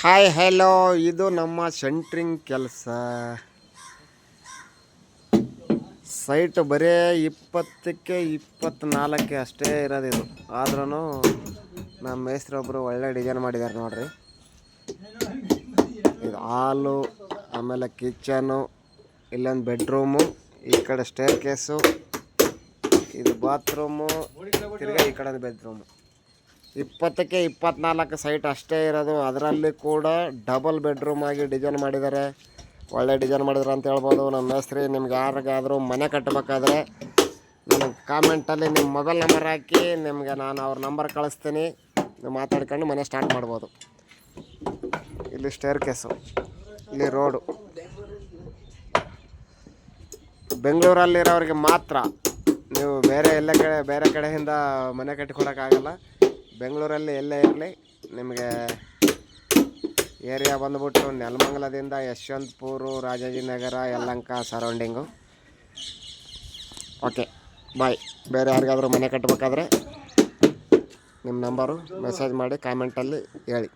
Hi hello, ಇದು ನಮ್ಮ centring ಕೆಲಸ. ಸೈಟ್ ಬರೀ 20ಕ್ಕೆ 24 ಅಷ್ಟೇ ಇರೋದು ಇದು. ಆದ್ರೂ ನಮ್ಮ ಮೇಸ್ತ್ರಿ ಒಬ್ಬರು ಒಳ್ಳೆ ಡಿಸೈನ್ ಮಾಡಿದ್ದಾರೆ ನೋಡ್ರಿ. ಇದು ಹಾಲು, ಆಮೇಲೆ ಕಿಚನು, ಇಲ್ಲೊಂದು ಬೆಡ್ರೂಮು, ಈ ಕಡೆ ಸ್ಟೇರ್ ಕೇಸು, ಇದು ಬಾತ್ರೂಮು, ತಿರ್ಗಾ ಈ ಕಡೆ ಬೆಡ್ರೂಮು. 20ಕ್ಕೆ 24 ಸೈಟ್ ಅಷ್ಟೇ ಇರೋದು. ಅದರಲ್ಲಿ ಕೂಡ ಡಬಲ್ ಬೆಡ್ರೂಮ್ ಆಗಿ ಡಿಸೈನ್ ಮಾಡಿದ್ದಾರೆ. ಒಳ್ಳೆ ಡಿಸೈನ್ ಮಾಡಿದ್ರು ಅಂತ ಹೇಳ್ಬೋದು. ನಮ್ಮ ಮೇಸ್ತ್ರಿ ನಿಮ್ಗೆ ಯಾರಿಗಾದರೂ ಮನೆ ಕಟ್ಟಬೇಕಾದ್ರೆ ನನಗೆ ಕಾಮೆಂಟಲ್ಲಿ ನಿಮ್ಮ ಮೊಬೈಲ್ ನಂಬರ್ ಹಾಕಿ, ನಿಮಗೆ ನಾನು ಅವ್ರ ನಂಬರ್ ಕಳಿಸ್ತೀನಿ. ನೀವು ಮಾತಾಡ್ಕೊಂಡು ಮನೆ ಸ್ಟಾರ್ಟ್ ಮಾಡ್ಬೋದು. ಇಲ್ಲಿ ಸ್ಟೇರ್ ಕೇಸು, ಇಲ್ಲಿ ರೋಡು. ಬೆಂಗಳೂರಲ್ಲಿರೋರಿಗೆ ಮಾತ್ರ, ನೀವು ಬೇರೆ ಕಡೆಯಿಂದ ಮನೆ ಕಟ್ಟಿಕೊಡೋಕ್ಕಾಗಲ್ಲ. ಬೆಂಗಳೂರಲ್ಲಿ ಎಲ್ಲೇ ಇರಲಿ, ನಿಮಗೆ ಏರಿಯಾ ಬಂದುಬಿಟ್ಟು ನೆಲಮಂಗಲದಿಂದ ಯಶವಂತಪುರ, ರಾಜಾಜಿನಗರ, ಯಲಹಂಕ ಸರೌಂಡಿಂಗು. ಓಕೆ, ಬಾಯ್. ಬೇರೆ ಯಾರಿಗಾದರೂ ಮನೆ ಕಟ್ಟಬೇಕಾದ್ರೆ ನಿಮ್ಮ ನಂಬರು ಮೆಸೇಜ್ ಮಾಡಿ ಕಾಮೆಂಟಲ್ಲಿ ಹೇಳಿ.